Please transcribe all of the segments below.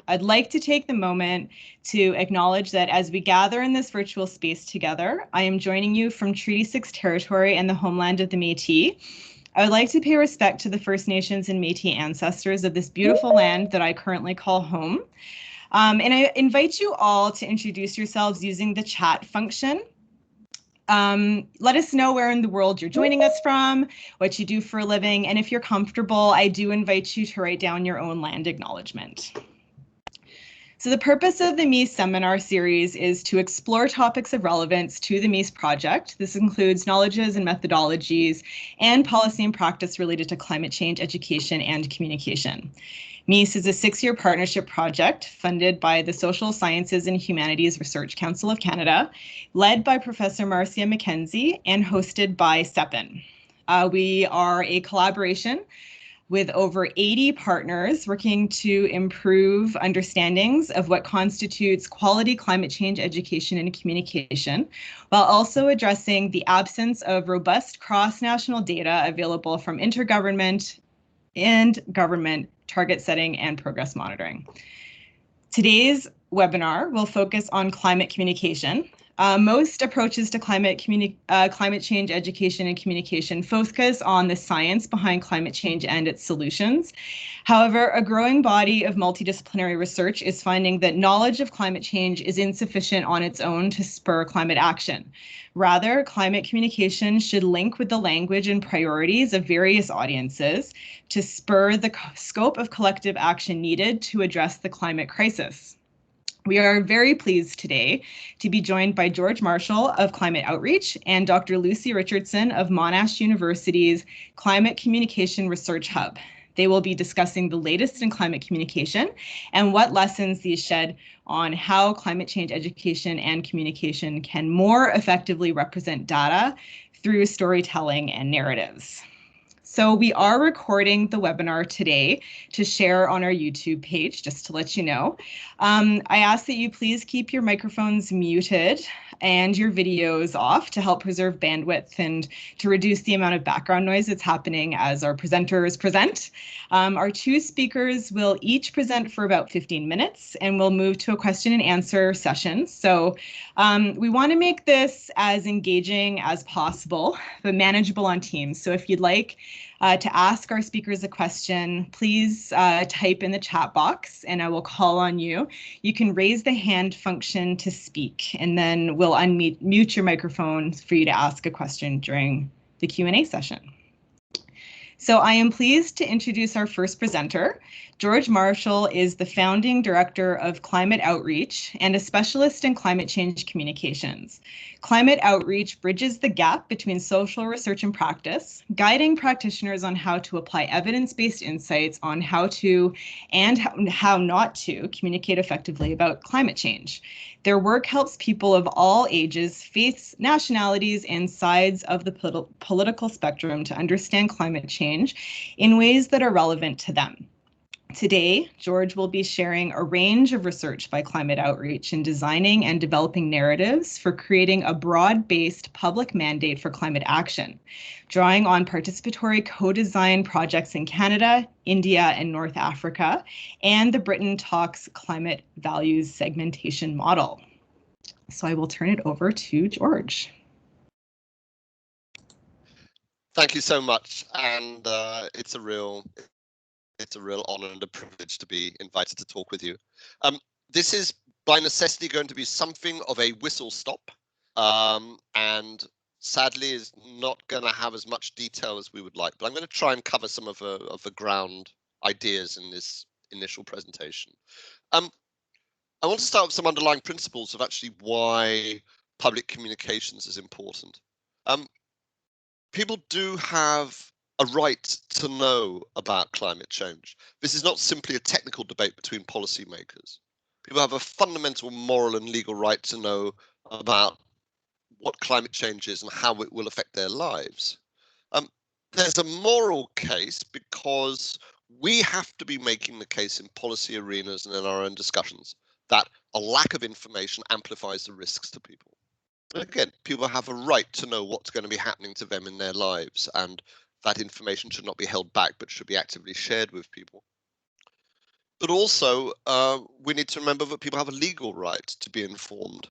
I'd like to take the moment to acknowledge that as we gather in this virtual space together, I am joining you from Treaty 6 territory and the homeland of the Métis. I would like to pay respect to the First Nations and Métis ancestors of this beautiful land that I currently call home. And I invite you all to introduce yourselves using the chat function. Let us know where in the world you're joining us from, what you do for a living, and if you're comfortable, I do invite you to write down your own land acknowledgement. So the purpose of the MECCE seminar series is to explore topics of relevance to the MECCE project. This includes knowledges and methodologies and policy and practice related to climate change, education, and communication. MECCE is a 6-year partnership project funded by the Social Sciences and Humanities Research Council of Canada, led by Professor Marcia McKenzie and hosted by CEPIN. We are a collaboration with over 80 partners working to improve understandings of what constitutes quality climate change education and communication, while also addressing the absence of robust cross-national data available from intergovernment and government target setting and progress monitoring. Today's webinar will focus on climate communication. Most approaches to climate change education and communication focus on the science behind climate change and its solutions. However, a growing body of multidisciplinary research is finding that knowledge of climate change is insufficient on its own to spur climate action. Rather, climate communication should link with the language and priorities of various audiences to spur the scope of collective action needed to address the climate crisis. We are very pleased today to be joined by George Marshall of Climate Outreach and Dr. Lucy Richardson of Monash University's Climate Communication Research Hub. They will be discussing the latest in climate communication and what lessons these shed on how climate change education and communication can more effectively represent data through storytelling and narratives. So we are recording the webinar today to share on our YouTube page, just to let you know. I ask that you please keep your microphones muted and your videos off to help preserve bandwidth and to reduce the amount of background noise that's happening as our presenters present. Our 2 speakers will each present for about 15 minutes and we'll move to a question and answer session. So we want to make this as engaging as possible, but manageable on Teams. So if you'd like to ask our speakers a question, please type in the chat box and I will call on you. You can raise the hand function to speak and then we'll unmute your microphone for you to ask a question during the Q&A session. So I am pleased to introduce our first presenter. George Marshall is the founding director of Climate Outreach and a specialist in climate change communications. Climate Outreach bridges the gap between social research and practice, guiding practitioners on how to apply evidence-based insights on how to and how not to communicate effectively about climate change. Their work helps people of all ages, faiths, nationalities, and sides of the political spectrum to understand climate change in ways that are relevant to them. Today, George will be sharing a range of research by Climate Outreach in designing and developing narratives for creating a broad-based public mandate for climate action, drawing on participatory co-design projects in Canada, India, and North Africa, and the Britain Talks Climate Values Segmentation Model. So I will turn it over to George. Thank you so much, and it's a real honor and a privilege to be invited to talk with you. This is by necessity going to be something of a whistle stop, and sadly is not going to have as much detail as we would like, but I'm going to try and cover some of the ground ideas in this initial presentation. I want to start with some underlying principles of actually why public communications is important. People do have a right to know about climate change. This is not simply a technical debate between policymakers. People have a fundamental moral and legal right to know about what climate change is and how it will affect their lives. There's a moral case because we have to be making the case in policy arenas and in our own discussions that a lack of information amplifies the risks to people. Again, people have a right to know what's going to be happening to them in their lives, and that information should not be held back but should be actively shared with people. But also, we need to remember that people have a legal right to be informed.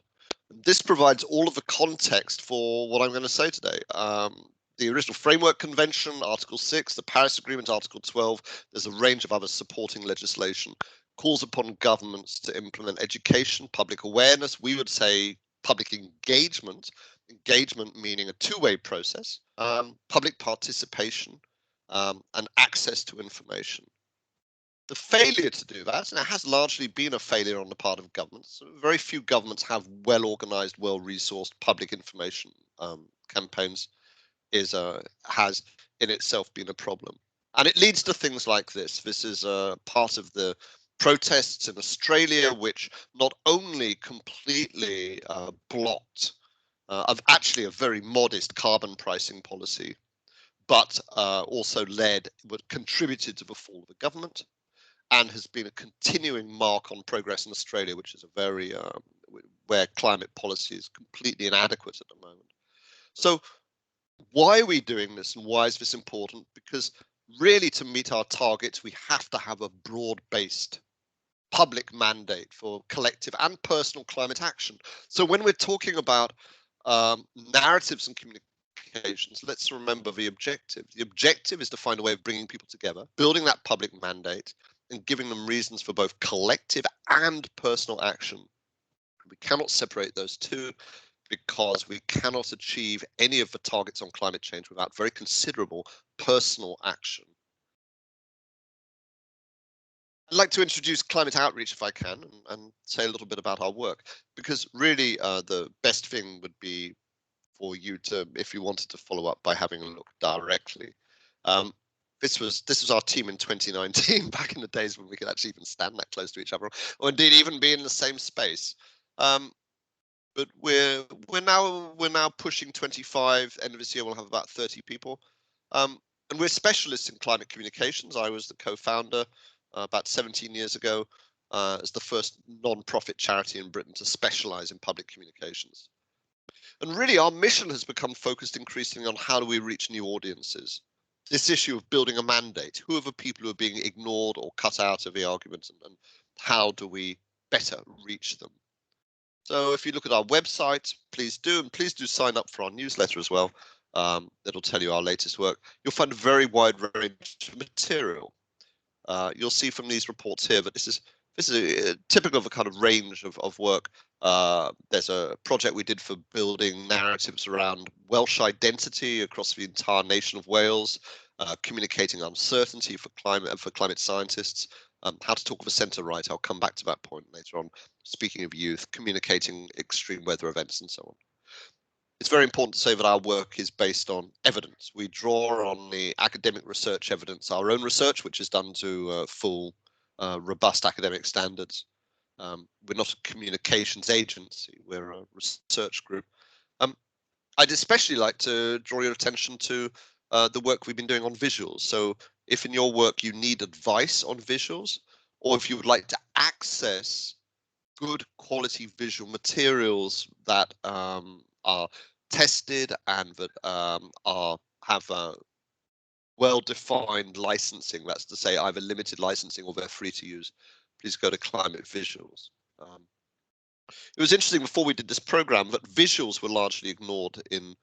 This provides all of the context for what I'm going to say today. The original Framework Convention, Article 6, the Paris Agreement, Article 12, there's a range of other supporting legislation, calls upon governments to implement education, public awareness, we would say public engagement, engagement meaning a two-way process, public participation, and access to information. The failure to do that, and it has largely been a failure on the part of governments. Very few governments have well-organized, well-resourced public information campaigns. Has in itself been a problem, and it leads to things like this. This is part of the protests in Australia, which not only completely blocked of actually a very modest carbon pricing policy, but also contributed to the fall of the government, and has been a continuing mark on progress in Australia, which is a very where climate policy is completely inadequate at the moment. So why are we doing this, and why is this important? Because really, to meet our targets, we have to have a broad-based public mandate for collective and personal climate action. So when we're talking about narratives and communications, let's remember the objective. The objective is to find a way of bringing people together, building that public mandate, and giving them reasons for both collective and personal action. We cannot separate those two, because we cannot achieve any of the targets on climate change without very considerable personal action. I'd like to introduce climate outreach, if I can, and say a little bit about our work, because really the best thing would be for you to, if you wanted to follow up, by having a look directly. This was our team in 2019, back in the days when we could actually even stand that close to each other, or indeed even be in the same space. But we're now pushing 25. End of this year, we'll have about 30 people, and we're specialists in climate communications. I was the co-founder about 17 years ago as the first non-profit charity in Britain to specialize in public communications. And really, our mission has become focused increasingly on how do we reach new audiences. This issue of building a mandate. Who are the people who are being ignored or cut out of the argument, and how do we better reach them? So if you look at our website, please do, and please do sign up for our newsletter as well. It'll tell you our latest work. You'll find a very wide range of material. You'll see from these reports here, but this is typical of a kind of range of work. There's a project we did for building narratives around Welsh identity across the entire nation of Wales, communicating uncertainty for climate scientists. How to talk with a centre right. I'll come back to that point later on. Speaking of youth, communicating extreme weather events and so on. It's very important to say that our work is based on evidence. We draw on the academic research evidence, our own research, which is done to full, robust academic standards. We're not a communications agency, we're a research group. I'd especially like to draw your attention to the work we've been doing on visuals. So if in your work you need advice on visuals, or if you would like to access good quality visual materials that are tested and that have well-defined licensing, that's to say either limited licensing or they're free to use, please go to Climate Visuals. It was interesting before we did this program that visuals were largely ignored in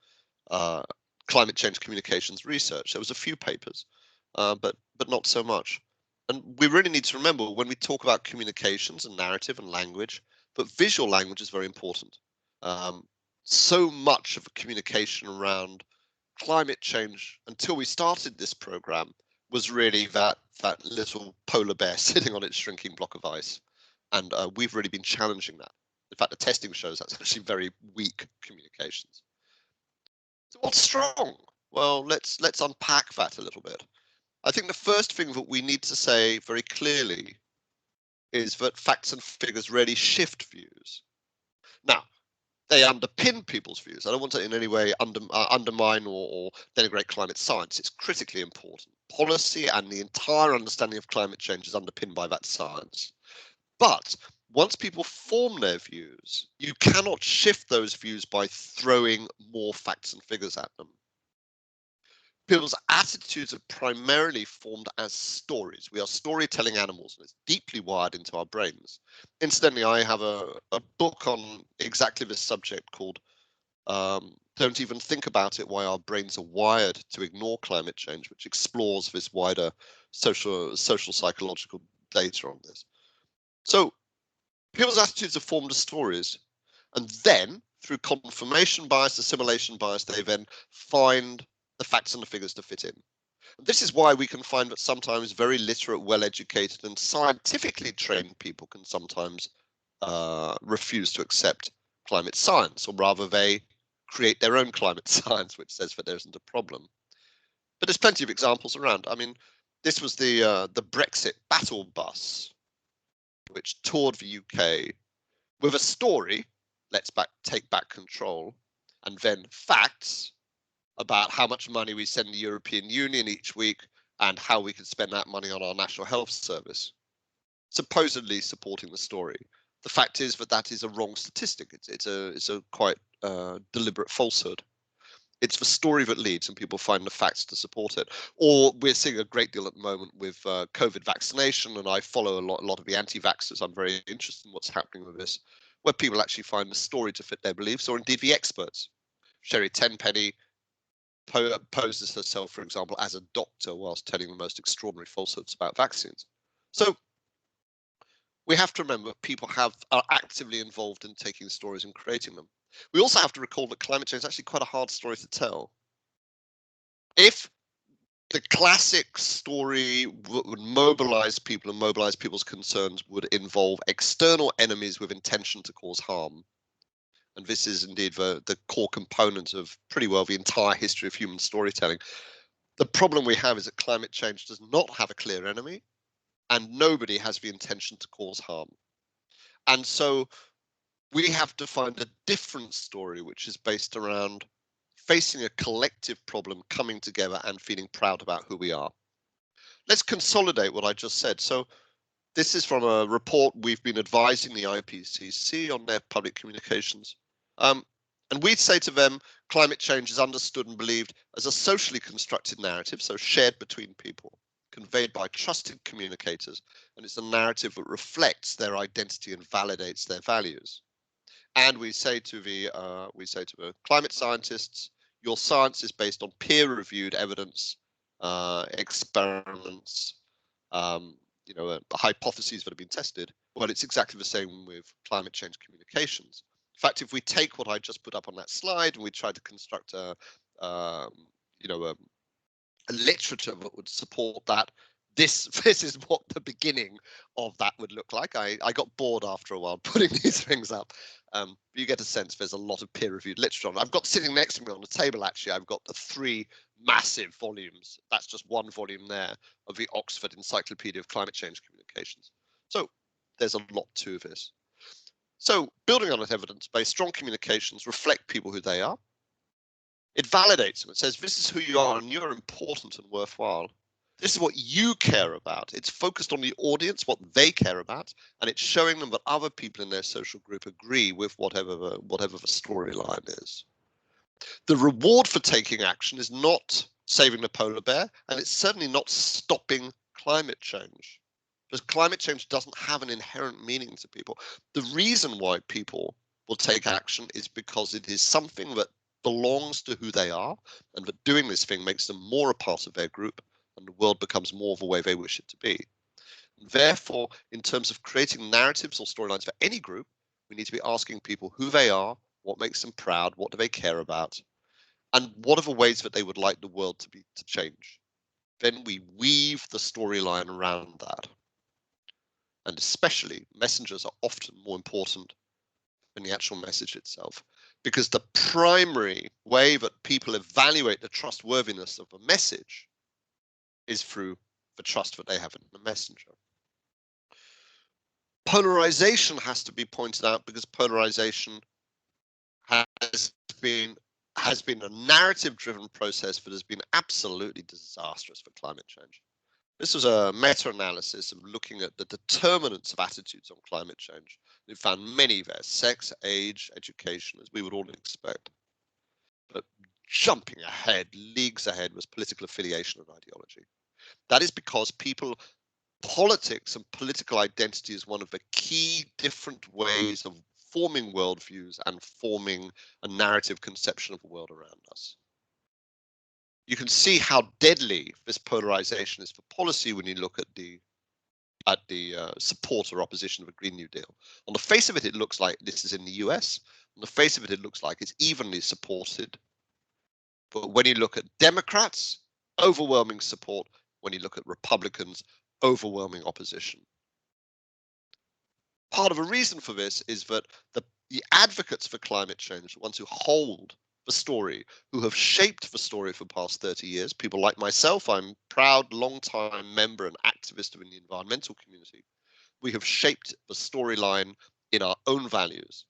climate change communications research. There was a few papers, but not so much. And we really need to remember when we talk about communications and narrative and language, but visual language is very important. So much of the communication around climate change until we started this program was really that little polar bear sitting on its shrinking block of ice. And we've really been challenging that. In fact, the testing shows that's actually very weak communications. So what's strong? Well, let's unpack that a little bit. I think the first thing that we need to say very clearly is that facts and figures really shift views. Now, they underpin people's views. I don't want to in any way undermine or denigrate climate science. It's critically important. Policy and the entire understanding of climate change is underpinned by that science. But once people form their views, you cannot shift those views by throwing more facts and figures at them. people's attitudes are primarily formed as stories. We are storytelling animals, and it's deeply wired into our brains. Incidentally, I have a book on exactly this subject called Don't Even Think About It, Why Our Brains Are Wired to Ignore Climate Change, which explores this wider social psychological data on this. So people's attitudes are formed as stories, and then through confirmation bias, assimilation bias, they then find the facts and the figures to fit in. This is why we can find that sometimes very literate, well-educated and scientifically trained people can sometimes refuse to accept climate science, or rather they create their own climate science, which says that there isn't a problem. But there's plenty of examples around. I mean, this was the Brexit battle bus, which toured the UK with a story, let's take back control, and then facts about how much money we send the European Union each week and how we can spend that money on our National Health Service, supposedly supporting the story. The fact is that that is a wrong statistic. It's a quite deliberate falsehood. It's the story that leads, and people find the facts to support it. Or we're seeing a great deal at the moment with COVID vaccination, and I follow a lot of the anti-vaxxers. I'm very interested in what's happening with this, where people actually find the story to fit their beliefs, or indeed the experts. Sherry Tenpenny poses herself, for example, as a doctor whilst telling the most extraordinary falsehoods about vaccines. So we have to remember people are actively involved in taking stories and creating them. We also have to recall that climate change is actually quite a hard story to tell. If the classic story would mobilize people and mobilize people's concerns would involve external enemies with intention to cause harm, and this is indeed the core component of pretty well the entire history of human storytelling. The problem we have is that climate change does not have a clear enemy, and nobody has the intention to cause harm. And so we have to find a different story, which is based around facing a collective problem, coming together and feeling proud about who we are. Let's consolidate what I just said. So this is from a report we've been advising the IPCC on their public communications. And we'd say to them, climate change is understood and believed as a socially constructed narrative, so shared between people, conveyed by trusted communicators, and it's a narrative that reflects their identity and validates their values. And we say to the climate scientists, your science is based on peer-reviewed evidence, experiments, hypotheses that have been tested. Well, it's exactly the same with climate change communications. In fact, if we take what I just put up on that slide and we try to construct a literature that would support that, this is what the beginning of that would look like. I got bored after a while putting these things up. You get a sense there's a lot of peer-reviewed literature on it. I've got sitting next to me on the table, actually, I've got the 3 massive volumes. That's just one volume there of the Oxford Encyclopedia of Climate Change Communications. So there's a lot to this. So building on that evidence-based, strong communications reflect people who they are. It validates them. It says, this is who you are and you're important and worthwhile. This is what you care about. It's focused on the audience, what they care about, and it's showing them that other people in their social group agree with whatever the storyline is. The reward for taking action is not saving the polar bear, and it's certainly not stopping climate change, because climate change doesn't have an inherent meaning to people. The reason why people will take action is because it is something that belongs to who they are, and that doing this thing makes them more a part of their group, and the world becomes more of the way they wish it to be. Therefore, in terms of creating narratives or storylines for any group, we need to be asking people who they are, what makes them proud, what do they care about, and what are the ways that they would like the world to change. Then we weave the storyline around that. And especially, messengers are often more important than the actual message itself, because the primary way that people evaluate the trustworthiness of a message is through the trust that they have in the messenger. Polarization has to be pointed out because polarization has been a narrative-driven process that has been absolutely disastrous for climate change. This was a meta-analysis of looking at the determinants of attitudes on climate change. It found many there: sex, age, education, as we would all expect. But jumping ahead, leagues ahead, was political affiliation and ideology. That is because politics and political identity is one of the key different ways of forming worldviews and forming a narrative conception of the world around us. You can see how deadly this polarization is for policy when you look at the support or opposition of a Green New Deal. On the face of it, it looks like this is in the US. On the face of it, it looks like it's evenly supported. But when you look at Democrats, overwhelming support. When you look at Republicans, overwhelming opposition. Part of a reason for this is that the advocates for climate change, the ones who hold the story, who have shaped the story for the past 30 years, people like myself, I'm proud, long-time member and activist in the environmental community. We have shaped the storyline in our own values.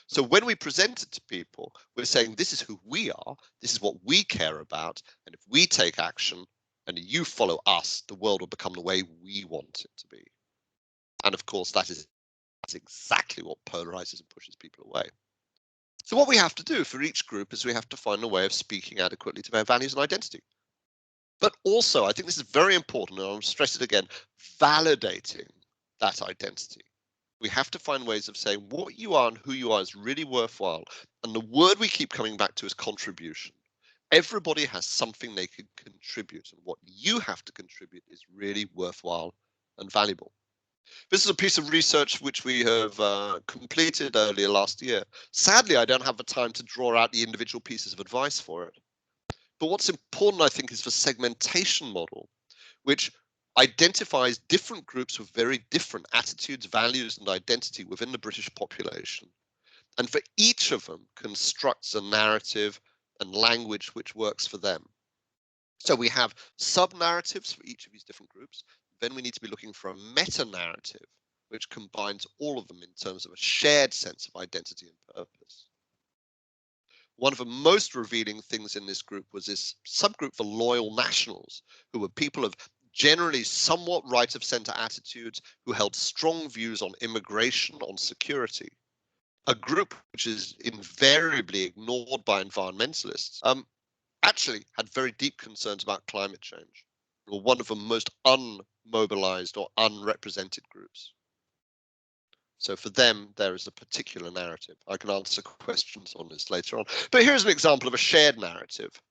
So when we present it to people, we're saying this is who we are, this is what we care about, and if we take action and you follow us, the world will become the way we want it to be. And of course, that's exactly what polarizes and pushes people away. So what we have to do for each group is we have to find a way of speaking adequately to their values and identity. But also, I think this is very important, and I'll stress it again, validating that identity. We have to find ways of saying what you are and who you are is really worthwhile. And the word we keep coming back to is contribution. Everybody has something they can contribute, and what you have to contribute is really worthwhile and valuable. This is a piece of research which we have completed earlier last year. Sadly, I don't have the time to draw out the individual pieces of advice for it. But what's important, I think, is the segmentation model, which identifies different groups with very different attitudes, values, and identity within the British population. And for each of them, constructs a narrative and language which works for them. So we have sub-narratives for each of these different groups. Then we need to be looking for a meta-narrative, which combines all of them in terms of a shared sense of identity and purpose. One of the most revealing things in this group was this subgroup for loyal nationals, who were people of generally somewhat right of center attitudes, who held strong views on immigration, on security. A group which is invariably ignored by environmentalists, actually had very deep concerns about climate change, or one of the most unmobilized or unrepresented groups. So for them, there is a particular narrative. I can answer questions on this later on. But here's an example of a shared narrative.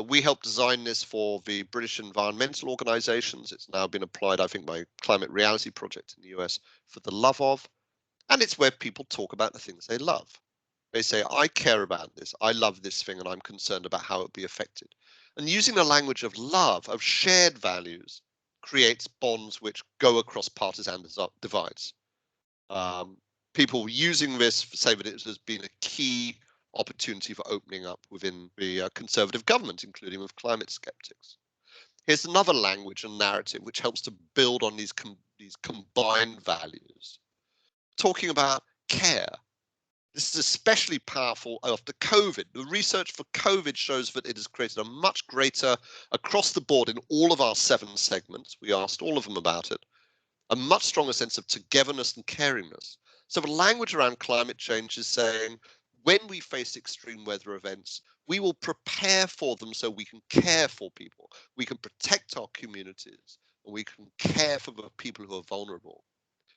We helped design this for the British environmental organizations. It's now been applied, I think, by Climate Reality Project in the US for the love of. And it's where people talk about the things they love. They say, I care about this, I love this thing, and I'm concerned about how it be affected. And using the language of love, of shared values, creates bonds which go across partisan divides. People using this say that it has been a key opportunity for opening up within the Conservative government, including with climate skeptics. Here's another language and narrative which helps to build on these combined values. Talking about care. This is especially powerful after COVID. The research for COVID shows that it has created a much greater, across the board in all of our 7 segments, we asked all of them about it, a much stronger sense of togetherness and caringness. So the language around climate change is saying, when we face extreme weather events, we will prepare for them so we can care for people. We can protect our communities, and we can care for the people who are vulnerable,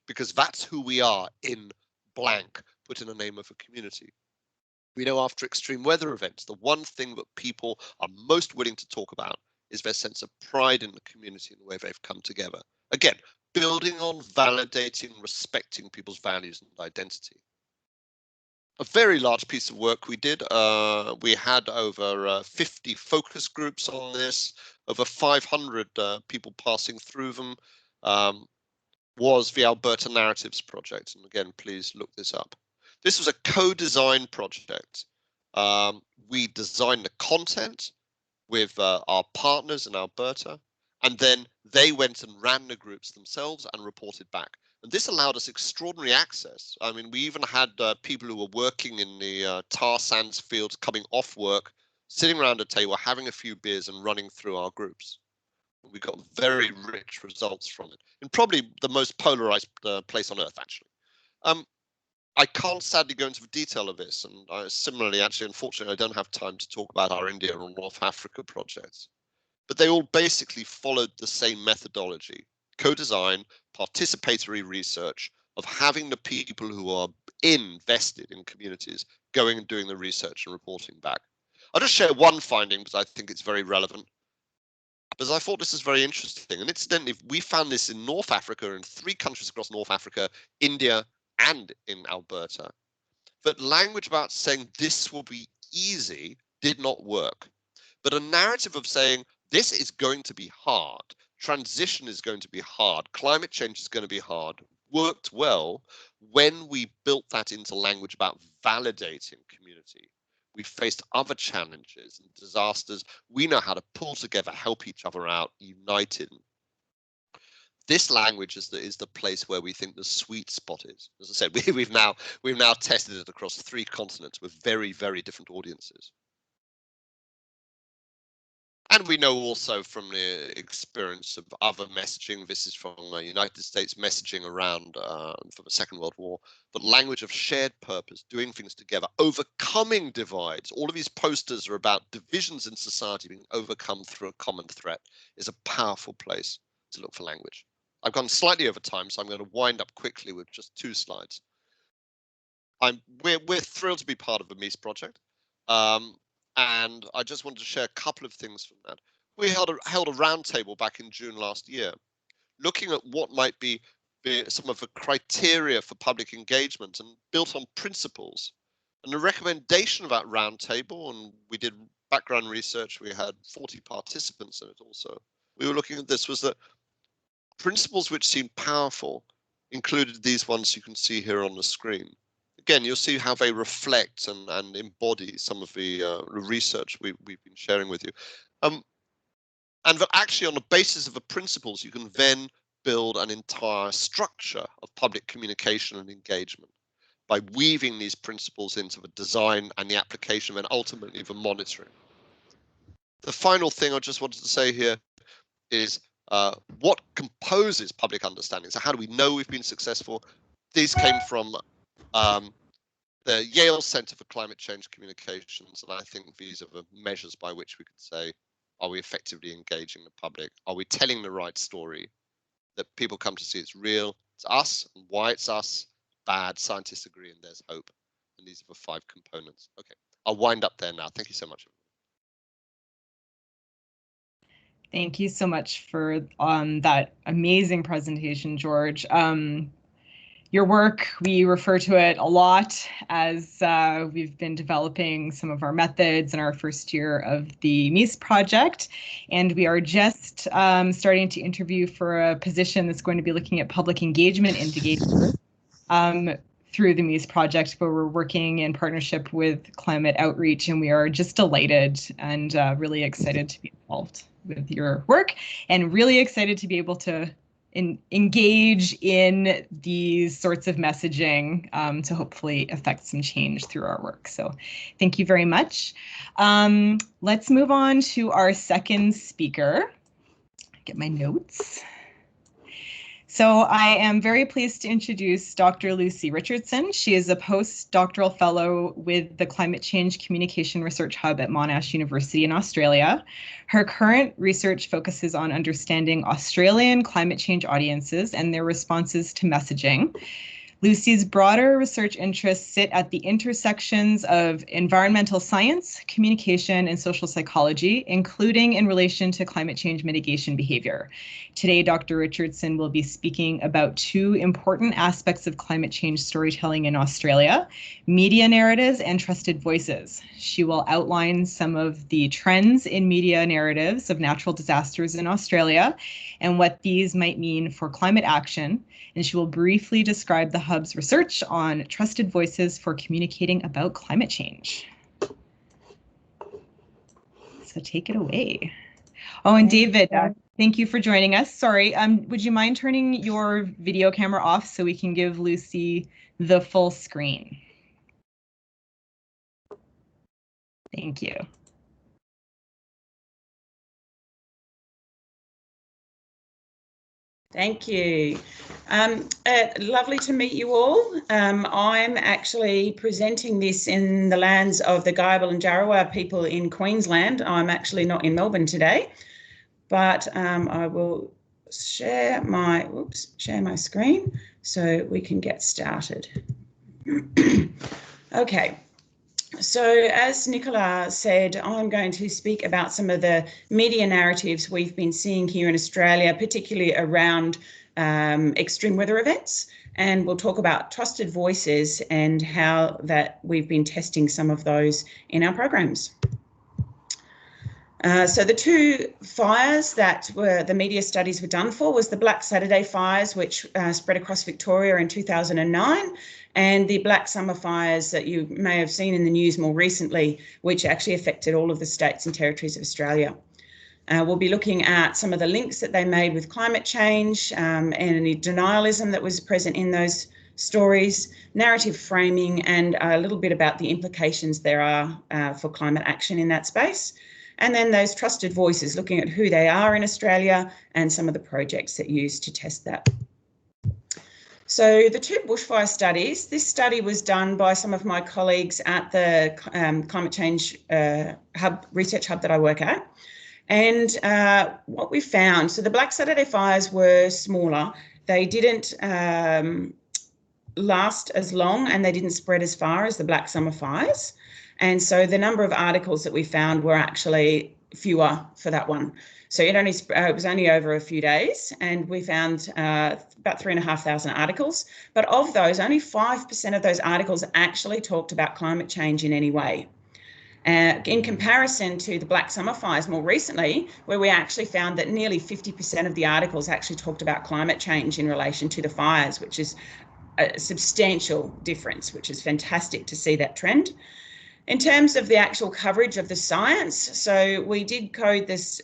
because that's who we are in blank, put in the name of a community. We know after extreme weather events, the one thing that people are most willing to talk about is their sense of pride in the community and the way they've come together. Again, building on, validating, respecting people's values and identity. A very large piece of work we did. We had over 50 focus groups on this, over 500 people passing through them. Was the Alberta Narratives Project. And again, please look this up. This was a co-design project. We designed the content with our partners in Alberta, and then they went and ran the groups themselves and reported back. And this allowed us extraordinary access. I mean, we even had people who were working in the tar sands fields coming off work, sitting around a table, having a few beers and running through our groups. We got very rich results from it, and probably the most polarized place on earth, actually. I can't sadly go into the detail of this, and similarly, actually, unfortunately, I don't have time to talk about our India or North Africa projects. But they all basically followed the same methodology: co-design, participatory research, of having the people who are invested in communities going and doing the research and reporting back. I'll just share one finding because I think it's very relevant, because I thought this is very interesting. And incidentally, we found this in North Africa, in 3 countries across North Africa, India, and in Alberta. But language about saying this will be easy did not work. But a narrative of saying this is going to be hard, transition is going to be hard, climate change is going to be hard, worked well when we built that into language about validating community. We faced other challenges and disasters. We know how to pull together, help each other out, united. This language is the place where we think the sweet spot is. As I said, we've now tested it across 3 continents with very, very different audiences. And we know also from the experience of other messaging, this is from United States messaging around for the Second World War, the language of shared purpose, doing things together, overcoming divides. All of these posters are about divisions in society being overcome through a common threat, is a powerful place to look for language. I've gone slightly over time, so I'm going to wind up quickly with just 2 slides. We're thrilled to be part of the MECCE project. And I just wanted to share a couple of things from that. We held a roundtable back in June last year, looking at what might be some of the criteria for public engagement and built on principles. And the recommendation of that roundtable, and we did background research, we had 40 participants in it also. We were looking at this, was that principles which seemed powerful included these ones you can see here on the screen. Again, you'll see how they reflect and embody some of the research we've been sharing with you. And that actually on the basis of the principles, you can then build an entire structure of public communication and engagement by weaving these principles into the design and the application and ultimately the monitoring. The final thing I just wanted to say here is what composes public understanding. So how do we know we've been successful? These came from the Yale Center for Climate Change Communications, and I think these are the measures by which we could say, are we effectively engaging the public? Are we telling the right story? That people come to see it's real, it's us, and why it's us, bad, scientists agree, and there's hope. And these are the 5 components. Okay, I'll wind up there now. Thank you so much. Thank you so much for that amazing presentation, George. Your work, we refer to it a lot as we've been developing some of our methods in our first year of the MECCE project, and we are just starting to interview for a position that's going to be looking at public engagement indicators through the MECCE project, where we're working in partnership with Climate Outreach, and we are just delighted and really excited to be involved with your work, and really excited to be able to engage in these sorts of messaging to hopefully affect some change through our work. So thank you very much. Let's move on to our second speaker. Get my notes. So I am very pleased to introduce Dr. Lucy Richardson. She is a postdoctoral fellow with the Climate Change Communication Research Hub at Monash University in Australia. Her current research focuses on understanding Australian climate change audiences and their responses to messaging. Lucy's broader research interests sit at the intersections of environmental science, communication, and social psychology, including in relation to climate change mitigation behavior. Today, Dr. Richardson will be speaking about 2 important aspects of climate change storytelling in Australia: media narratives and trusted voices. She will outline some of the trends in media narratives of natural disasters in Australia and what these might mean for climate action. And she will briefly describe the Hub's research on trusted voices for communicating about climate change. So take it away. Oh, and David, thank you for joining us. Sorry, would you mind turning your video camera off so we can give Lucy the full screen? Thank you. Thank you. Lovely to meet you all. I'm actually presenting this in the lands of the Guyabal and Jarrawa people in Queensland. I'm actually not in Melbourne today, but I will share my screen so we can get started. Okay. So as Nicola said, I'm going to speak about some of the media narratives we've been seeing here in Australia, particularly around extreme weather events. And we'll talk about trusted voices and how that we've been testing some of those in our programs. So the two fires that the media studies were done for was the Black Saturday fires, which spread across Victoria in 2009, and the Black Summer fires that you may have seen in the news more recently, which actually affected all of the states and territories of Australia. We'll be looking at some of the links that they made with climate change and any denialism that was present in those stories, narrative framing, and a little bit about the implications there are for climate action in that space. And then those trusted voices, looking at who they are in Australia and some of the projects that used to test that. So the two bushfire studies, this study was done by some of my colleagues at the Climate Change Research Hub that I work at. And what we found, so the Black Saturday fires were smaller. They didn't last as long and they didn't spread as far as the Black Summer fires. And so the number of articles that we found were actually fewer for that one. So it was only over a few days, and we found about 3,500 articles. But of those, only 5% of those articles actually talked about climate change in any way. In comparison to the Black Summer fires more recently, where we actually found that nearly 50% of the articles actually talked about climate change in relation to the fires, which is a substantial difference, which is fantastic to see that trend. In terms of the actual coverage of the science, so we did code this,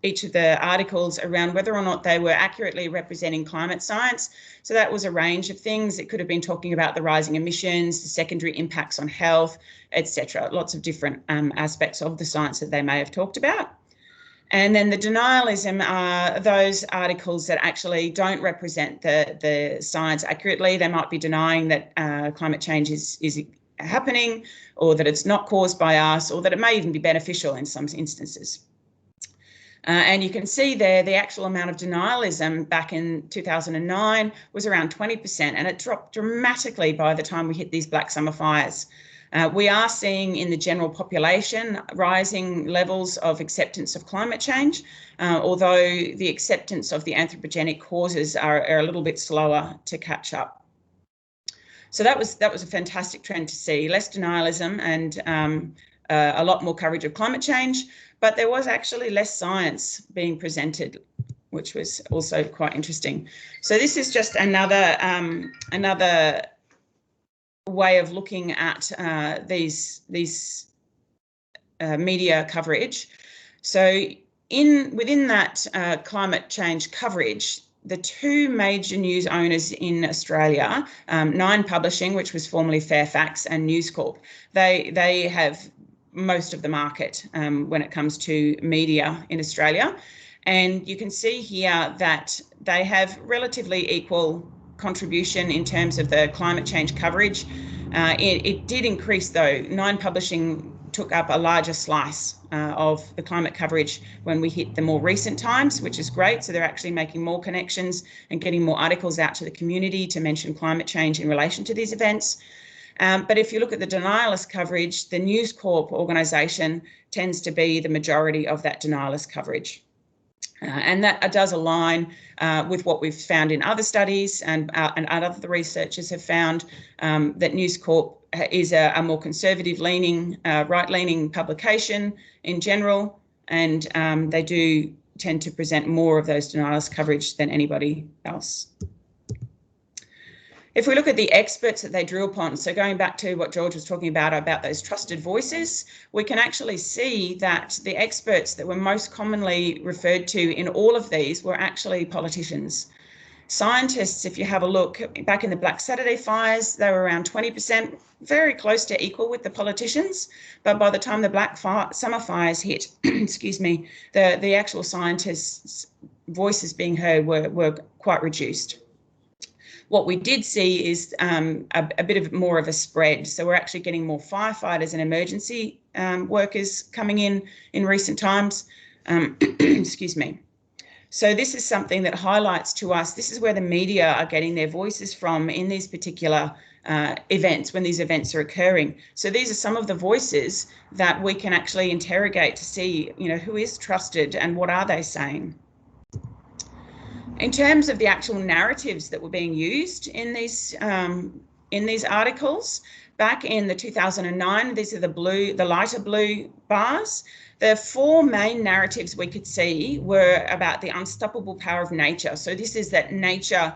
each of the articles around whether or not they were accurately representing climate science. So that was a range of things. It could have been talking about the rising emissions, the secondary impacts on health, etc. Lots of different aspects of the science that they may have talked about. And then the denialism are those articles that actually don't represent the science accurately. They might be denying that climate change is happening, or that it's not caused by us, or that it may even be beneficial in some instances. And you can see there the actual amount of denialism back in 2009 was around 20%, and it dropped dramatically by the time we hit these Black Summer fires. We are seeing in the general population rising levels of acceptance of climate change, although the acceptance of the anthropogenic causes are a little bit slower to catch up. So that was a fantastic trend to see, less denialism and a lot more coverage of climate change, but there was actually less science being presented, which was also quite interesting. So this is just another way of looking at these media coverage. So within that climate change coverage, the two major news owners in Australia, Nine Publishing, which was formerly Fairfax, and News Corp, they have most of the market when it comes to media in Australia. And you can see here that they have relatively equal contribution in terms of the climate change coverage. It did increase though. Nine Publishing took up a larger slice of the climate coverage when we hit the more recent times, which is great. So they're actually making more connections and getting more articles out to the community to mention climate change in relation to these events. But if you look at the denialist coverage, the News Corp organisation tends to be the majority of that denialist coverage. And that does align with what we've found in other studies, and other researchers have found that News Corp is a more conservative-leaning, right-leaning publication in general, and they do tend to present more of those denialist coverage than anybody else. If we look at the experts that they drew upon, so going back to what George was talking about those trusted voices, we can actually see that the experts that were most commonly referred to in all of these were actually politicians. Scientists, if you have a look, back in the Black Saturday fires, they were around 20%, very close to equal with the politicians. But by the time the Black Summer fires hit, excuse me, the actual scientists voices being heard were quite reduced. What we did see is a bit of more of a spread. So we're actually getting more firefighters and emergency workers coming in recent times. Excuse me. So this is something that highlights to us, this is where the media are getting their voices from in these particular events, when these events are occurring. So these are some of the voices that we can actually interrogate to see, who is trusted and what are they saying. In terms of the actual narratives that were being used in these articles, back in the 2009, these are the lighter blue bars. The four main narratives we could see were about the unstoppable power of nature. So this is that nature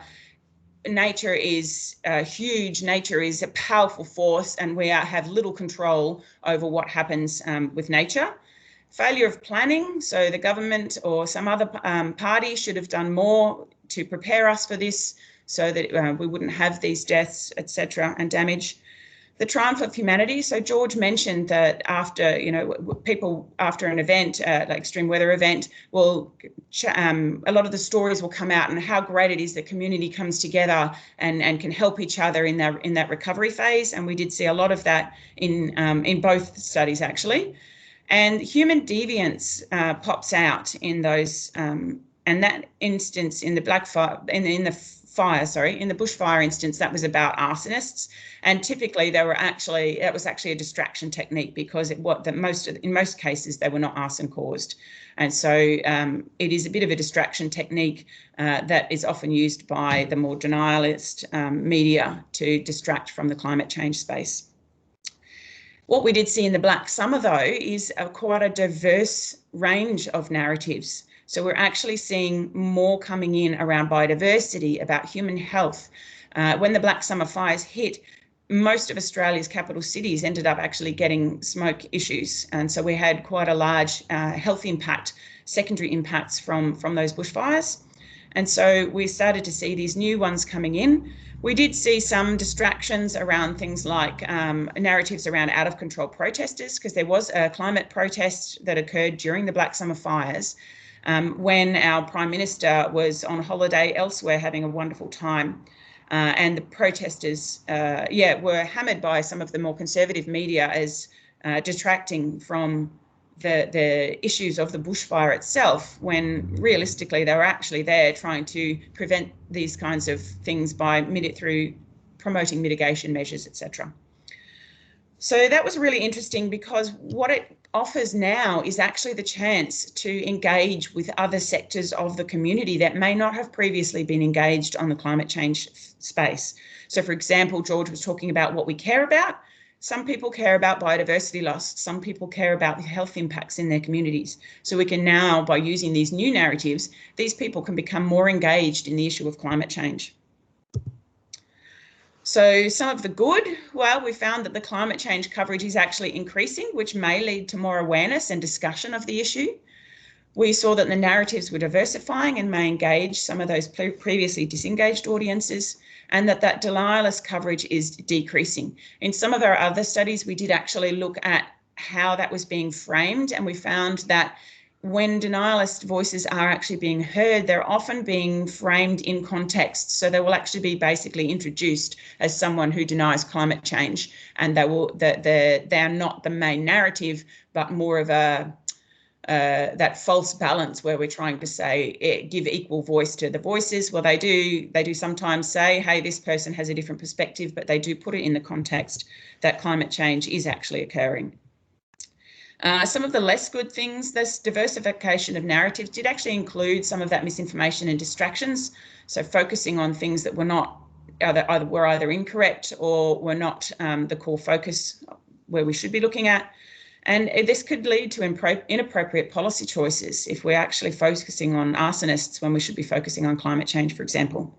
is huge, nature is a powerful force, and we have little control over what happens with nature. Failure of planning, so the government or some other party should have done more to prepare us for this so that we wouldn't have these deaths, etc., and damage. The triumph of humanity, so George mentioned that after, people after an event, like extreme weather event, will a lot of the stories will come out and how great it is that community comes together and can help each other in that recovery phase, and we did see a lot of that in both studies actually. And human deviance pops out in those, and that instance in the in the bushfire instance, that was about arsonists, and typically that was actually a distraction technique because in most cases they were not arson caused, and so it is a bit of a distraction technique that is often used by the more denialist media to distract from the climate change space. What we did see in the Black Summer, though, is quite a diverse range of narratives. So we're actually seeing more coming in around biodiversity, about human health. When the Black Summer fires hit, most of Australia's capital cities ended up actually getting smoke issues. And so we had quite a large health impact, secondary impacts from those bushfires. And so we started to see these new ones coming in. We did see some distractions around things like narratives around out of control protesters, because there was a climate protest that occurred during the Black Summer fires when our Prime Minister was on holiday elsewhere having a wonderful time. And the protesters, were hammered by some of the more conservative media as detracting from the issues of the bushfire itself, when realistically they were actually there trying to prevent these kinds of things through promoting mitigation measures, etc. So that was really interesting, because what it offers now is actually the chance to engage with other sectors of the community that may not have previously been engaged on the climate change space. So, for example, George was talking about what we care about. Some people care about biodiversity loss. Some people care about the health impacts in their communities. So we can now, by using these new narratives, these people can become more engaged in the issue of climate change. So some of the good, well, we found that the climate change coverage is actually increasing, which may lead to more awareness and discussion of the issue. We saw that the narratives were diversifying and may engage some of those previously disengaged audiences, and that denialist coverage is decreasing. In some of our other studies, we did actually look at how that was being framed, and we found that when denialist voices are actually being heard, they're often being framed in context. So they will actually be basically introduced as someone who denies climate change, and they are not the main narrative, but more of that false balance where we're trying to say give equal voice to the voices. Well, they do sometimes say, hey, this person has a different perspective, but they do put it in the context that climate change is actually occurring. Some of the less good things, this diversification of narratives did actually include some of that misinformation and distractions. So focusing on things that were not either incorrect or were not the core focus where we should be looking at. And this could lead to inappropriate policy choices if we're actually focusing on arsonists when we should be focusing on climate change, for example.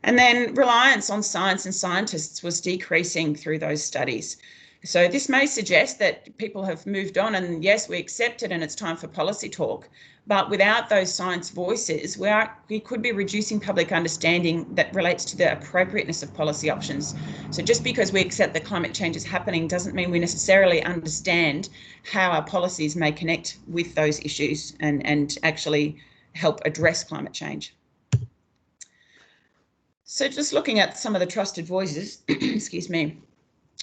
And then reliance on science and scientists was decreasing through those studies. So this may suggest that people have moved on, and yes, we accept it and it's time for policy talk. But without those science voices, we could be reducing public understanding that relates to the appropriateness of policy options. So just because we accept that climate change is happening doesn't mean we necessarily understand how our policies may connect with those issues and actually help address climate change. So just looking at some of the trusted voices, excuse me.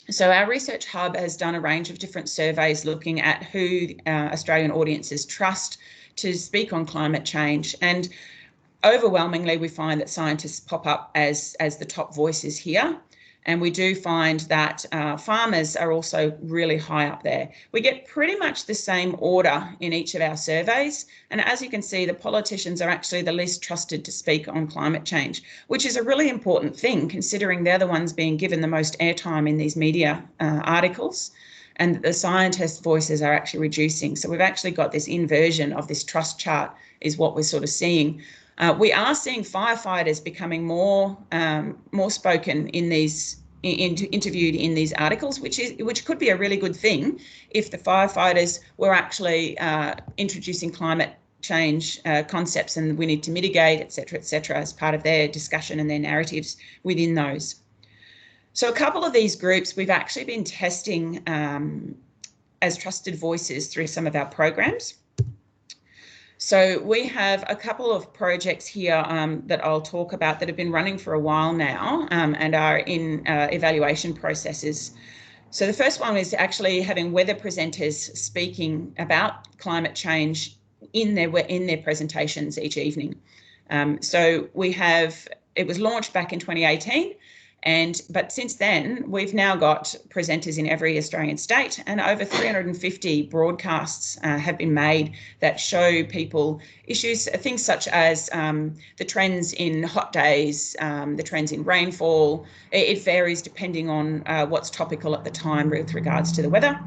So our research hub has done a range of different surveys looking at who Australian audiences trust to speak on climate change. And overwhelmingly, we find that scientists pop up as the top voices here. And we do find that farmers are also really high up there. We get pretty much the same order in each of our surveys. And as you can see, the politicians are actually the least trusted to speak on climate change, which is a really important thing considering they're the ones being given the most airtime in these media articles, and the scientists' voices are actually reducing. So we've actually got this inversion of this trust chart is what we're sort of seeing. We are seeing firefighters becoming more spoken in these interviewed in these articles, which could be a really good thing if the firefighters were actually introducing climate change concepts and we need to mitigate, et cetera, as part of their discussion and their narratives within those. So a couple of these groups we've actually been testing as trusted voices through some of our programs. So we have a couple of projects here that I'll talk about that have been running for a while now and are in evaluation processes. So the first one is actually having weather presenters speaking about climate change in their presentations each evening. So we have, it was launched back in 2018. But since then, we've now got presenters in every Australian state, and over 350 broadcasts have been made that show people issues, things such as the trends in hot days, the trends in rainfall. It varies depending on what's topical at the time with regards to the weather.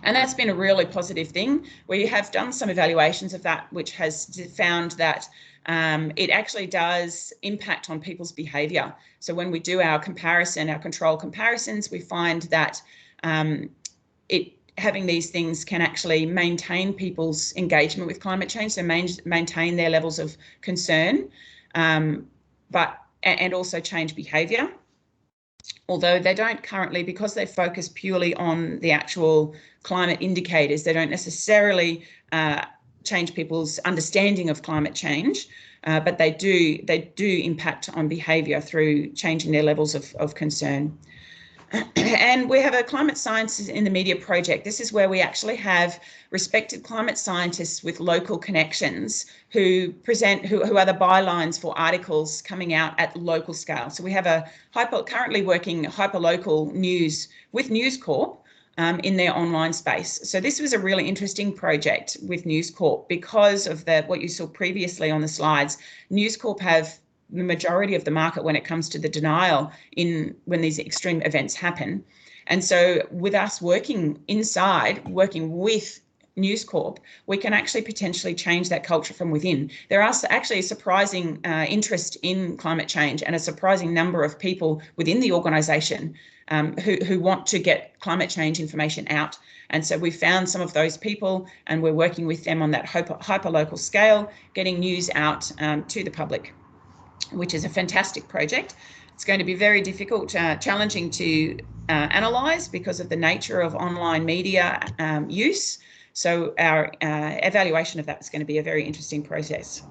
And that's been a really positive thing. We have done some evaluations of that, which has found that it actually does impact on people's behaviour. So when we do our comparison, our control comparisons, we find that having these things can actually maintain people's engagement with climate change, so maintain their levels of concern, and also change behaviour. Although they don't currently, because they focus purely on the actual climate indicators, they don't necessarily change people's understanding of climate change, but they do impact on behaviour through changing their levels of concern. And we have a climate sciences in the media project. This is where we actually have respected climate scientists with local connections who are the bylines for articles coming out at local scale. So we have currently working hyperlocal news with News Corp in their online space. So this was a really interesting project with News Corp because of what you saw previously on the slides. News Corp have the majority of the market when it comes to the denial when these extreme events happen. And so with us working with News Corp, we can actually potentially change that culture from within. There are actually a surprising interest in climate change and a surprising number of people within the organisation who want to get climate change information out. And so we found some of those people and we're working with them on that hyper-local scale, getting news out to the public, which is a fantastic project. It's going to be very difficult, challenging to analyse because of the nature of online media use. So our evaluation of that is going to be a very interesting process.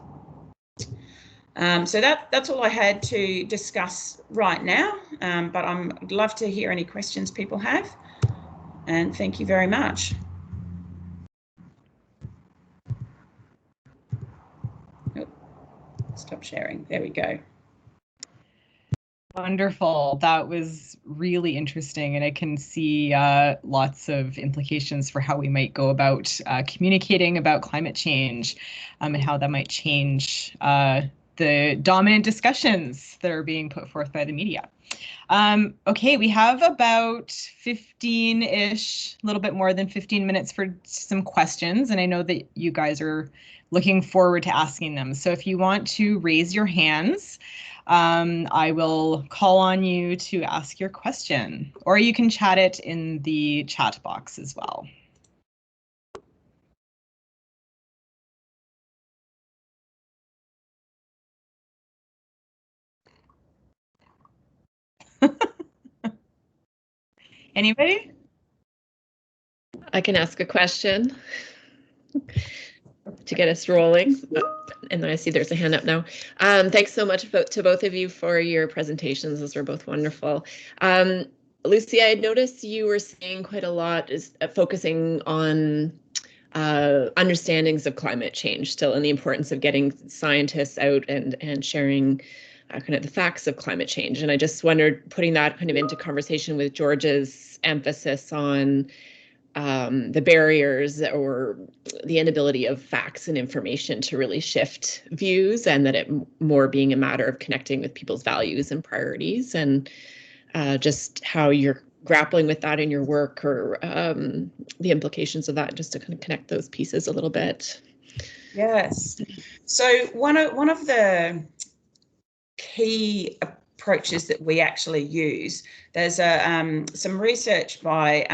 So that's all I had to discuss right now, but I'd love to hear any questions people have. And thank you very much. Stop sharing. There we go. Wonderful. That was really interesting, and I can see lots of implications for how we might go about communicating about climate change and how that might change the dominant discussions that are being put forth by the media. Okay, we have about 15-ish, a little bit more than 15 minutes for some questions, and I know that you guys are looking forward to asking them. So if you want to raise your hands, I will call on you to ask your question, or you can chat it in the chat box as well. Anybody? I can ask a question. to get us rolling. And then I see there's a hand up now. Thanks so much to both of you for your presentations. Those were both wonderful. Lucy, I noticed you were saying quite a lot is focusing on understandings of climate change still, and the importance of getting scientists out and sharing kind of the facts of climate change. And I just wondered, putting that kind of into conversation with George's emphasis on the barriers or the inability of facts and information to really shift views, and that it more being a matter of connecting with people's values and priorities, and just how you're grappling with that in your work, or the implications of that, just to kind of connect those pieces a little bit. Yes. So one of the key approaches that we actually use, there's some research by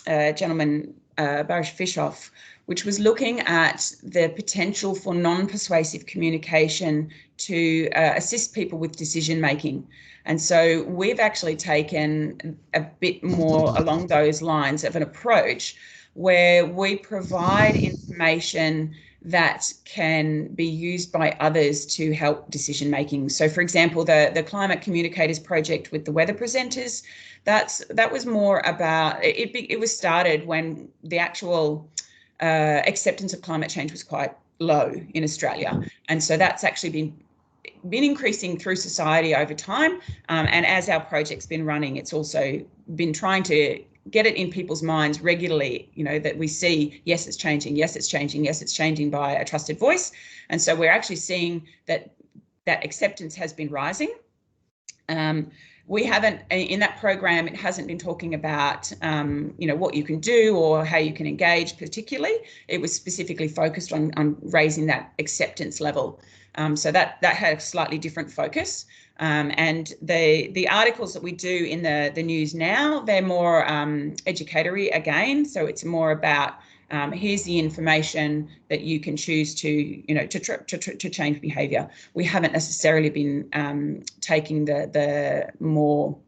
a gentleman, Boris Fischoff, which was looking at the potential for non-persuasive communication to assist people with decision making. And so we've actually taken a bit more along those lines of an approach where we provide information that can be used by others to help decision making. So for example, the Climate Communicators project with the weather presenters, that was more about, it was started when the actual acceptance of climate change was quite low in Australia. And so that's actually been increasing through society over time. And as our project's been running, it's also been trying to get it in people's minds regularly, that we see, yes, it's changing, yes, it's changing, yes, it's changing by a trusted voice. And so we're actually seeing that acceptance has been rising. We haven't, in that program, it hasn't been talking about, what you can do or how you can engage particularly. It was specifically focused on raising that acceptance level. So that had a slightly different focus. And the articles that we do in the news now, they're more educatory again. So it's more about here's the information that you can choose to change behaviour. We haven't necessarily been taking the more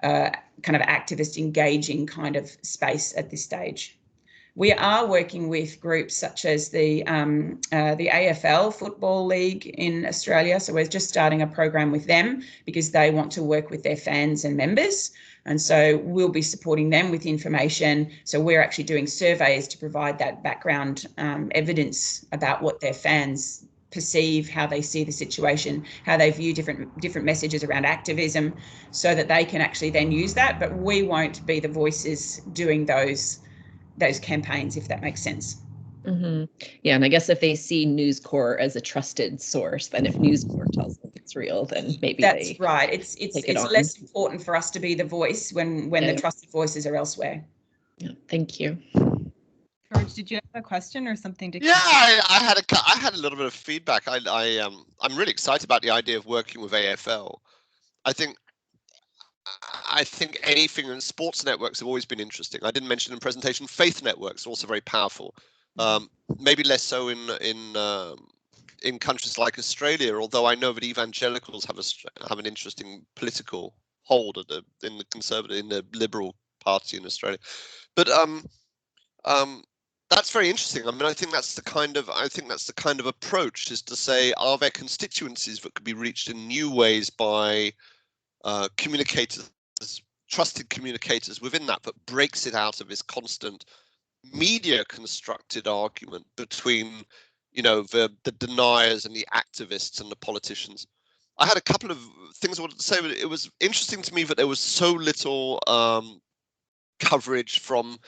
kind of activist engaging kind of space at this stage. We are working with groups such as the AFL Football League in Australia. So we're just starting a program with them because they want to work with their fans and members. And so we'll be supporting them with information. So we're actually doing surveys to provide that background evidence about what their fans perceive, how they see the situation, how they view different messages around activism, so that they can actually then use that. But we won't be the voices doing those campaigns, if that makes sense. Mm-hmm. Yeah, and I guess if they see News Corp as a trusted source, then if News Corp tells them it's real, then maybe that's right. It's on. Less important for us to be the voice when the trusted voices are elsewhere. Yeah, thank you. George, did you have a question or something to? Yeah, I had a little bit of feedback. I'm really excited about the idea of working with AFL. I think anything in sports networks have always been interesting. I didn't mention in the presentation, faith networks are also very powerful. Maybe less so in countries like Australia, although I know that evangelicals have an interesting political hold in the Liberal Party in Australia. But that's very interesting. I mean, I think that's the kind of approach, is to say, are there constituencies that could be reached in new ways by communicators, trusted communicators within that breaks it out of this constant media constructed argument between, the deniers and the activists and the politicians. I had a couple of things I wanted to say, but it was interesting to me that there was so little coverage from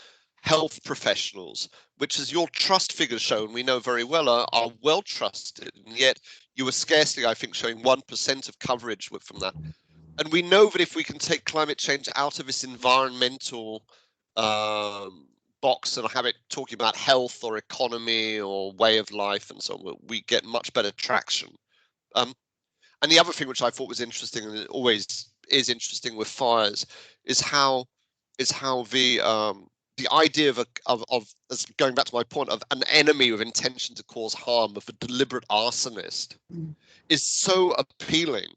health professionals, which, as your trust figures shown, we know very well are well trusted, and yet you were scarcely, I think, showing 1% of coverage from that. And we know that if we can take climate change out of this environmental box and have it talking about health or economy or way of life and so on, we get much better traction. And the other thing which I thought was interesting, and it always is interesting with fires, is how the idea of going back to my point of an enemy with intention to cause harm, of a deliberate arsonist, is so appealing.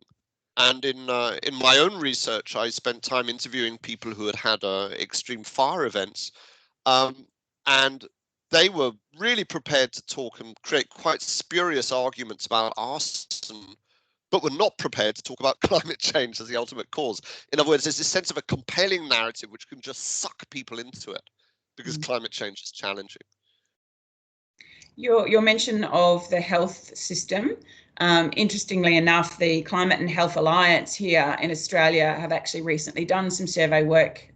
And in my own research, I spent time interviewing people who had extreme fire events, and they were really prepared to talk and create quite spurious arguments about arson, but were not prepared to talk about climate change as the ultimate cause. In other words, there's this sense of a compelling narrative which can just suck people into it because climate change is challenging. Your mention of the health system, interestingly enough, the Climate and Health Alliance here in Australia have actually recently done some survey work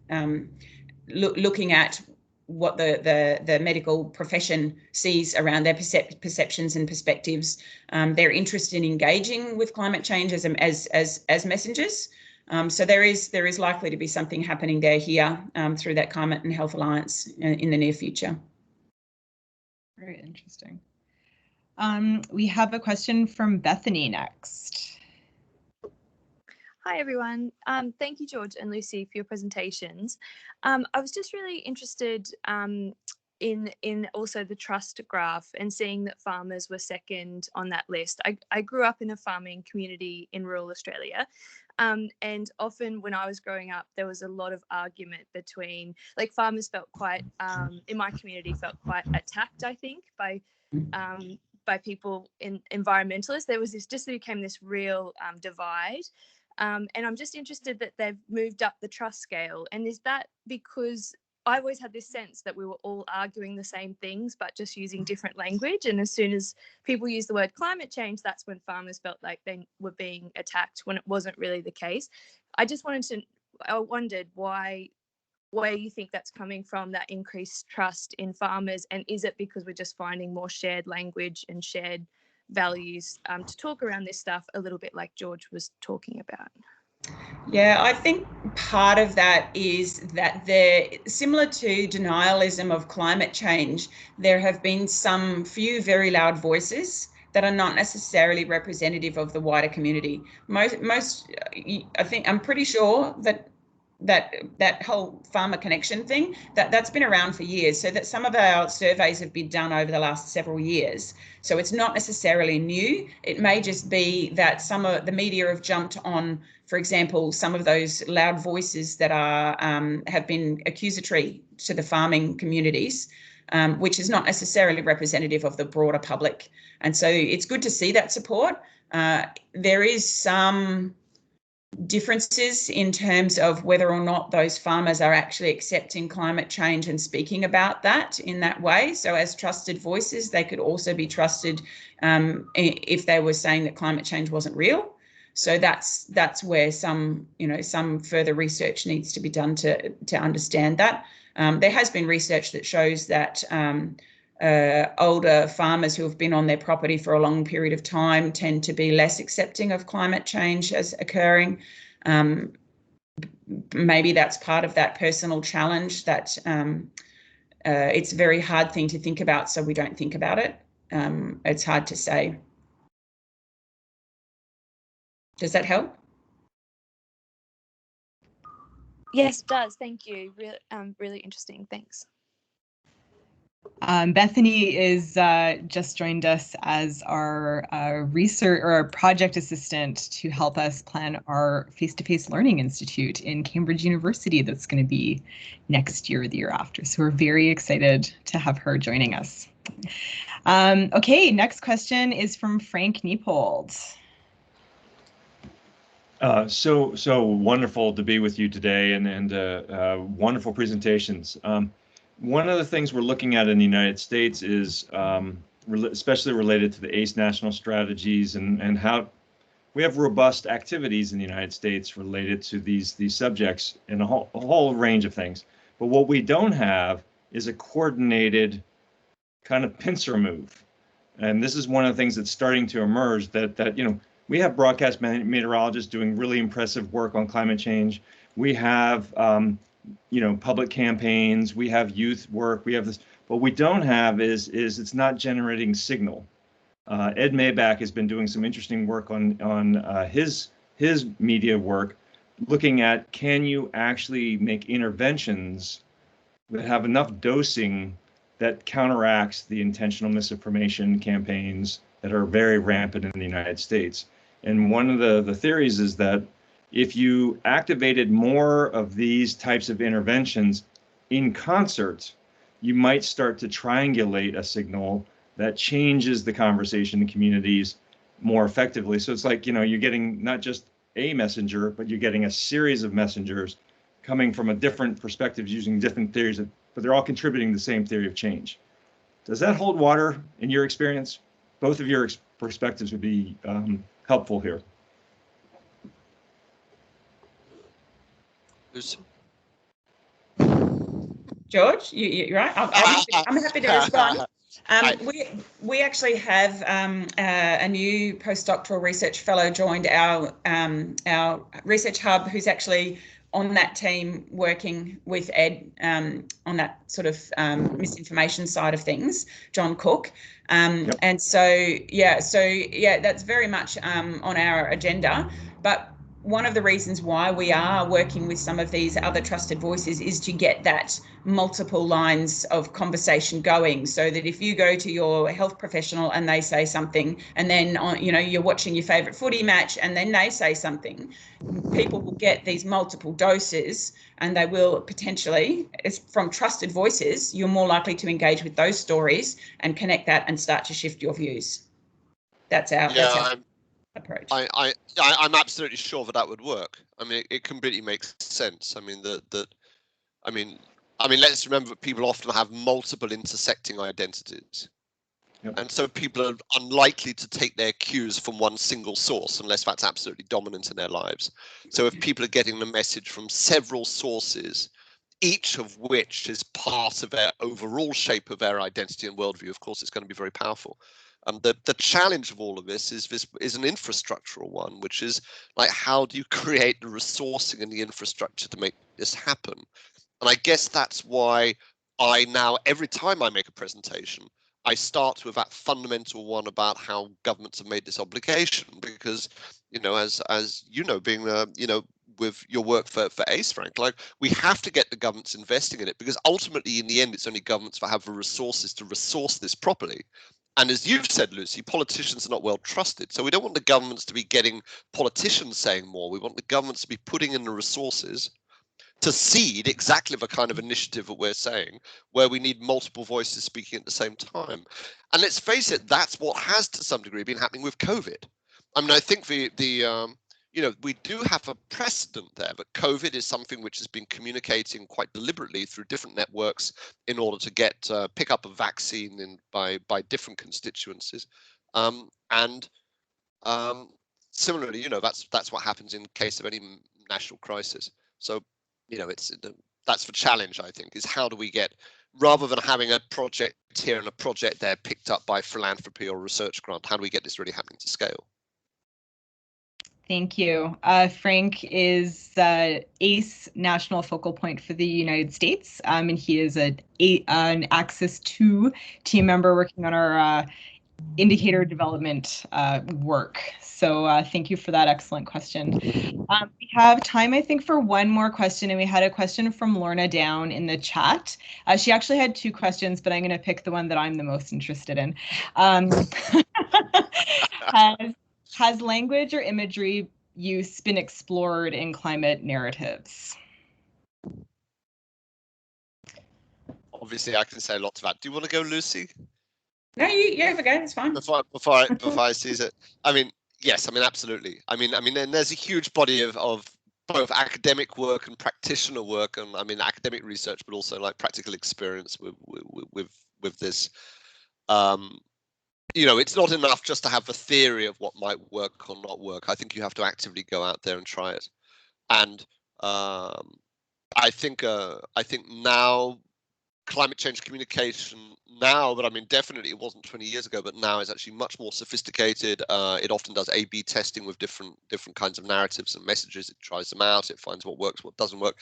looking at what the medical profession sees around their perceptions and perspectives. They're interested in engaging with climate change as messengers. So there is likely to be something happening there here through that Climate and Health Alliance in the near future. Very interesting. We have a question from Bethany next. Hi, everyone. Thank you, George and Lucy, for your presentations. I was just really interested in also the trust graph and seeing that farmers were second on that list. I grew up in a farming community in rural Australia. And often when I was growing up, there was a lot of argument between, like, farmers felt quite, in my community, felt quite attacked, I think, by people in environmentalists. There was this, just became this real divide. And I'm just interested that they've moved up the trust scale. And is that because I always had this sense that we were all arguing the same things, but just using different language. And as soon as people use the word climate change, that's when farmers felt like they were being attacked, when it wasn't really the case. I wondered why you think that's coming from, that increased trust in farmers. And is it because we're just finding more shared language and shared values to talk around this stuff, a little bit like George was talking about? Yeah, I think part of that is that similar to denialism of climate change, there have been some few very loud voices that are not necessarily representative of the wider community. I'm pretty sure that whole farmer connection thing, that's been around for years. So that some of our surveys have been done over the last several years. So it's not necessarily new. It may just be that some of the media have jumped on, for example, some of those loud voices that are have been accusatory to the farming communities, which is not necessarily representative of the broader public. And so it's good to see that support. There is some differences in terms of whether or not those farmers are actually accepting climate change and speaking about that in that way. So as trusted voices, they could also be trusted if they were saying that climate change wasn't real. So that's where some further research needs to be done to understand that. There has been research that shows that older farmers who have been on their property for a long period of time tend to be less accepting of climate change as occurring. Maybe that's part of that personal challenge that it's a very hard thing to think about, so we don't think about it. It's hard to say. Does that help? Yes, it does. Thank you. Really interesting. Thanks. Bethany is just joined us as our research or our project assistant to help us plan our face-to-face learning institute in Cambridge University that's going to be next year or the year after. So we're very excited to have her joining us. Okay, next question is from Frank Niepold. So wonderful to be with you today, and wonderful presentations. One of the things we're looking at in the United States is especially related to the ACE national strategies and how we have robust activities in the United States related to these subjects and a whole range of things. But what we don't have is a coordinated kind of pincer move. And this is one of the things that's starting to emerge, that we have broadcast meteorologists doing really impressive work on climate change. We have public campaigns, we have youth work, we have this. What we don't have is it's not generating signal. Ed Maybach has been doing some interesting work on his media work, looking at, can you actually make interventions that have enough dosing that counteracts the intentional misinformation campaigns that are very rampant in the United States. And one of the theories is that if you activated more of these types of interventions in concert, you might start to triangulate a signal that changes the conversation in communities more effectively. So it's like, you're getting not just a messenger, but you're getting a series of messengers coming from a different perspectives using different theories, but they're all contributing the same theory of change. Does that hold water in your experience? Both of your perspectives would be helpful here. George, you're right. I'm happy to respond. We actually have a new postdoctoral research fellow joined our research hub, who's actually on that team working with Ed on that sort of misinformation side of things, John Cook. Yep. And so that's very much on our agenda. But one of the reasons why we are working with some of these other trusted voices is to get that multiple lines of conversation going, so that if you go to your health professional and they say something, and then you're watching your favorite footy match and then they say something, people will get these multiple doses, and they will potentially, from trusted voices, you're more likely to engage with those stories and connect that and start to shift your views. That's our approach. I'm absolutely sure that would work. I mean, it completely makes sense. I mean, let's remember that people often have multiple intersecting identities. Yep. And so people are unlikely to take their cues from one single source unless that's absolutely dominant in their lives. So if people are getting the message from several sources, each of which is part of their overall shape of their identity and worldview, of course, it's going to be very powerful. The challenge of all of this is an infrastructural one, which is like, how do you create the resourcing and the infrastructure to make this happen? And I guess that's why I now, every time I make a presentation, I start with that fundamental one about how governments have made this obligation, because, as you know, being with your work for ACE, Frank, like, we have to get the governments investing in it, because ultimately, in the end, it's only governments that have the resources to resource this properly. And as you've said, Lucy, politicians are not well trusted. So we don't want the governments to be getting politicians saying more. We want the governments to be putting in the resources to seed exactly the kind of initiative that we're saying, where we need multiple voices speaking at the same time. And let's face it, that's what has to some degree been happening with COVID. I mean, I think we do have a precedent there, but COVID is something which has been communicating quite deliberately through different networks in order to get pick up a vaccine by different constituencies. Similarly, that's what happens in case of any national crisis. So, that's the challenge, I think, is how do we get, rather than having a project here and a project there picked up by philanthropy or research grant, how do we get this really happening to scale? Thank you. Frank is ACE national focal point for the United States, and he is an Axis 2 team member working on our indicator development work. So thank you for that excellent question. We have time, I think, for one more question, and we had a question from Lorna down in the chat. She actually had two questions, but I'm going to pick the one that I'm the most interested in. Has language or imagery use been explored in climate narratives? Obviously, I can say a lot to that. Do you want to go, Lucy? No, you have a go. It's fine. Before I seize it, I mean, yes, I mean, absolutely. I mean, and there's a huge body of both academic work and practitioner work, and I mean, academic research, but also like practical experience with this. It's not enough just to have a theory of what might work or not work. I think you have to actively go out there and try it. And I think now climate change communication now, but I mean, definitely it wasn't 20 years ago, but now is actually much more sophisticated. It often does A/B testing with different kinds of narratives and messages. It tries them out. It finds what works, what doesn't work.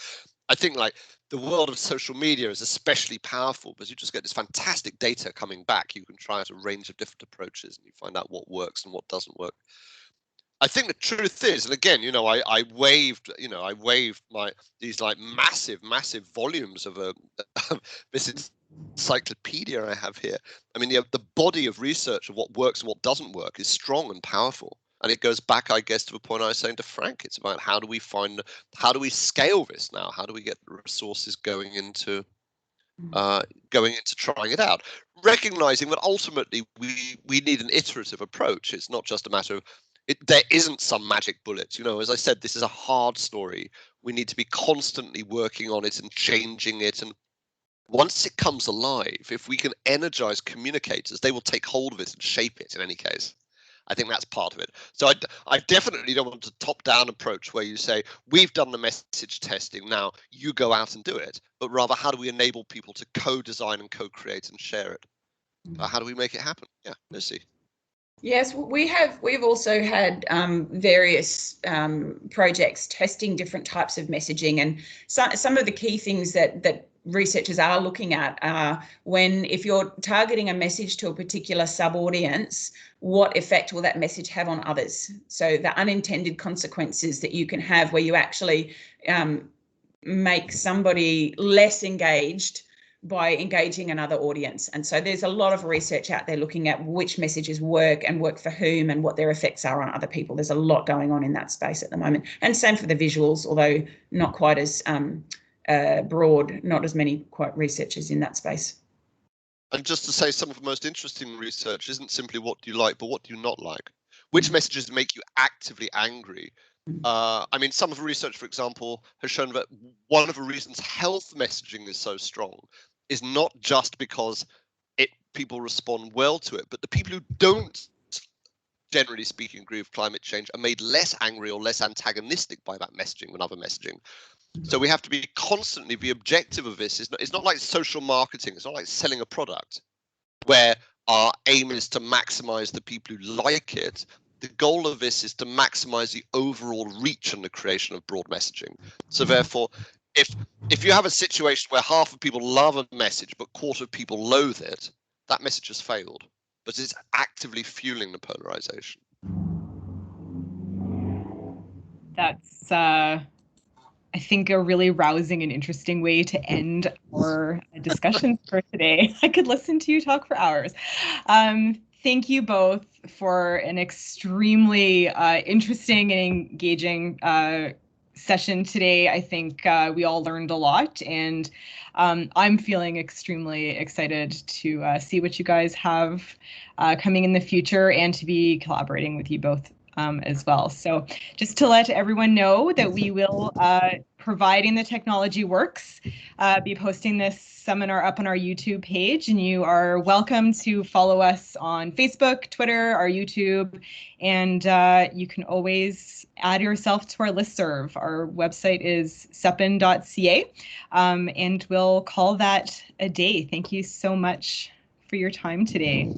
I think like the world of social media is especially powerful because you just get this fantastic data coming back. You can try out a range of different approaches and you find out what works and what doesn't work. I think the truth is, and again, I waved these like massive volumes of this encyclopedia I have here. I mean, the body of research of what works and what doesn't work is strong and powerful. And it goes back, I guess, to the point I was saying to Frank. It's about how do we scale this now? How do we get the resources going into going into trying it out, recognizing that ultimately we need an iterative approach. It's not just a matter of there isn't some magic bullet. You know, as I said, this is a hard story. We need to be constantly working on it and changing it. And once it comes alive, if we can energize communicators, they will take hold of it and shape it in any case. I think that's part of it. So I definitely don't want a top-down approach where you say, we've done the message testing, now you go out and do it. But rather, how do we enable people to co-design and co-create and share it? How do we make it happen? Yeah, let's see. Yes, we've also had various projects testing different types of messaging, and some of the key things that researchers are looking at are if you're targeting a message to a particular sub-audience, what effect will that message have on others? So the unintended consequences that you can have where you actually make somebody less engaged by engaging another audience. And so there's a lot of research out there looking at which messages work and work for whom and what their effects are on other people. There's a lot going on in that space at the moment. And same for the visuals, although not quite as broad, not as many researchers in that space. And just to say, some of the most interesting research isn't simply what do you like, but what do you not like? Which messages make you actively angry? I mean, some of the research, for example, has shown that one of the reasons health messaging is so strong is not just because people respond well to it, but the people who don't, generally speaking, agree with climate change are made less angry or less antagonistic by that messaging than other messaging. So we have to be constantly the objective of this. It's not like social marketing. It's not like selling a product where our aim is to maximize the people who like it. The goal of this is to maximize the overall reach and the creation of broad messaging. So therefore, if you have a situation where half of people love a message but a quarter of people loathe it, that message has failed, but it's actively fueling the polarization. That's I think a really rousing and interesting way to end our discussion for today. I could listen to you talk for hours. Thank you both for an extremely interesting and engaging session today. I think we all learned a lot, and I'm feeling extremely excited to see what you guys have coming in the future and to be collaborating with you both as well. So just to let everyone know that we will, providing the technology works, be posting this seminar up on our YouTube page, and you are welcome to follow us on Facebook, Twitter, our YouTube, and you can always add yourself to our listserv. Our website is sepin.ca, and we'll call that a day. Thank you so much for your time today.